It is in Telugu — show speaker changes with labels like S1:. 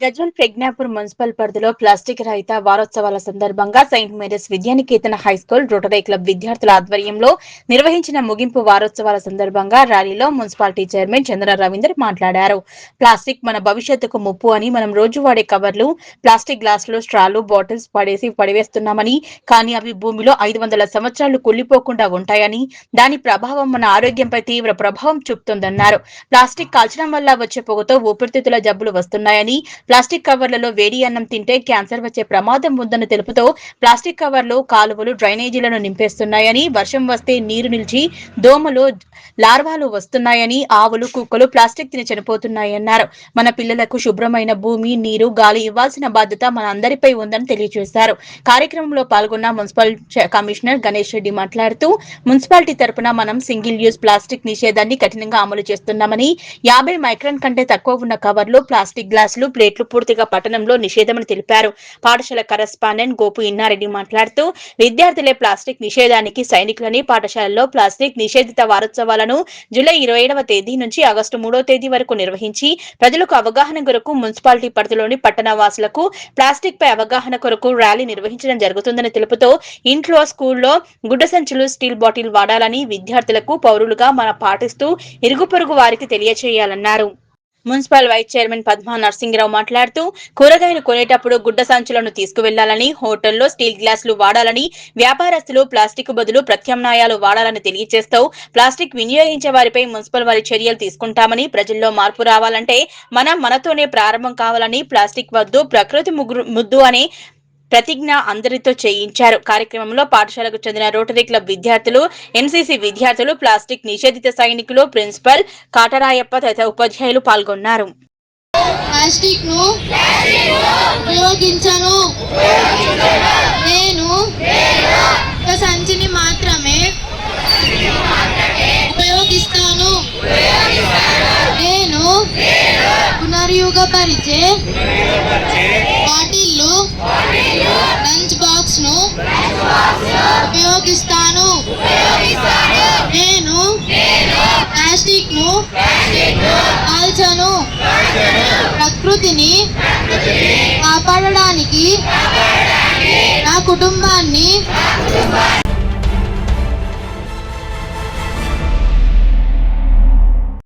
S1: గజ్వెల్ ప్రజ్ఞాపూర్ మున్సిపల్ పరిధిలో ప్లాస్టిక్ రహిత వారోత్సవాల సందర్భంగా saint Mary's Vidyanikethan high school rotary club విద్యార్థుల ఆధ్వర్యంలో నిర్వహించిన ముగింపు వారోత్సవాల సందర్భంగా ర్యాలీలో మున్సిపాలిటీ చైర్మన్ చంద్ర రవీందర్ మాట్లాడారు. ప్లాస్టిక్ మన భవిష్యత్తుకు ముప్పు అని మనం రోజు వాడే కవర్లు, ప్లాస్టిక్ గ్లాసులు, స్ట్రాలు, బాటిల్స్ పడివేస్తున్నామని, కానీ అవి భూమిలో 500 సంవత్సరాలు కుళ్లిపోకుండా ఉంటాయని, దాని ప్రభావం మన ఆరోగ్యంపై తీవ్ర ప్రభావం చూపుతుందన్నారు. ప్లాస్టిక్ కాల్చడం వల్ల వచ్చే పొగతో ఊపిరితిత్తుల జబ్బులు వస్తున్నాయని, ప్లాస్టిక్ కవర్లలో వేడి అన్నం తింటే క్యాన్సర్ వచ్చే ప్రమాదం ఉందని తెలుపుతూ, ప్లాస్టిక్ కవర్లు కాలువలు, డ్రైనేజీలను నింపేస్తున్నాయని, వర్షం వస్తే నీరు నిలిచి దోమలు, లార్వాలు వస్తున్నాయని, ఆవులు, కుక్కలు ప్లాస్టిక్ తిని చనిపోతున్నాయన్నారు. మన పిల్లలకు శుభ్రమైన భూమి, నీరు, గాలి ఇవ్వాల్సిన బాధ్యత మన అందరిపై ఉందని తెలియజేశారు. కార్యక్రమంలో పాల్గొన్న మున్సిపల్ కమిషనర్ గణేష్ రెడ్డి మాట్లాడుతూ, మున్సిపాలిటీ తరపున మనం సింగిల్ యూజ్ ప్లాస్టిక్ నిషేధాన్ని కఠినంగా అమలు చేస్తున్నామని, 50 మైక్రాన్ కంటే తక్కువ ఉన్న కవర్లు, ప్లాస్టిక్ గ్లాసులు, ప్లేట్లు పూర్తిగా పట్టణంలో నిషేధమని తెలిపారు. పాఠశాల కరెస్పాండెంట్ గోపు ఇన్నారెడ్డి మాట్లాడుతూ, విద్యార్థులే ప్లాస్టిక్ నిషేధానికి సైనికులని, పాఠశాలల్లో ప్లాస్టిక్ నిషేధిత వారోత్సవాలను జూలై 27వ తేదీ నుంచి ఆగస్టు 3వ తేదీ వరకు నిర్వహించి ప్రజలకు అవగాహన కొరకు మున్సిపాలిటీ పరిధిలోని పట్టణ వాసులకు ప్లాస్టిక్ పై అవగాహన కొరకు ర్యాలీ నిర్వహించడం జరుగుతుందని తెలుపుతూ, ఇంట్లో, స్కూల్లో గుడ్డ సంచులు, స్టీల్ బాటిల్ వాడాలని విద్యార్థులకు పౌరులుగా మన పాటిస్తూ ఇరుగు పొరుగు వారికి తెలియజేయాలన్నారు. Municipal vice chairman Padma Narasingarao మాట్లాడుతూ, కూరగాయలు కొనేటప్పుడు గుడ్డ సంచులను తీసుకువెళ్లాలని, హోటల్లో స్టీల్ గ్లాసులు వాడాలని, వ్యాపారస్తులు ప్లాస్టిక్ బదులు ప్రత్యామ్నాయాలు వాడాలని తెలియజేస్తూ, ప్లాస్టిక్ వినియోగించే వారిపై మున్సిపల్ వారి చర్యలు తీసుకుంటామని, ప్రజల్లో మార్పు రావాలంటే మనతోనే ప్రారంభం కావాలని, ప్లాస్టిక్ వద్దు ప్రకృతి ముద్దు అనే ప్రతిజ్ఞ అందరితో చేయించారు. కార్యక్రమంలో పాఠశాలకు చెందిన రోటరీ క్లబ్ విద్యార్థులు, ఎన్సీసీ విద్యార్థులు, ప్లాస్టిక్ నిషేధిత సైనికులు, ప్రిన్సిపల్ కాటరాయప్ప తదితర ఉపాధ్యాయులు పాల్గొన్నారు.
S2: ప్లాస్టిక్ ను ఉపయోగించను. నేను ఒక సంచిని మాత్రమే ఉపయోగిస్తాను. నేను పునర్యుగపరిచే బాటిల్లు, లంచ్ బాక్స్ ను ఉపయోగిస్తాను. నేను ప్లాస్టిక్ ను కాల్చను. ప్రకృతిని కాపాడడానికి నా కుటుంబాన్ని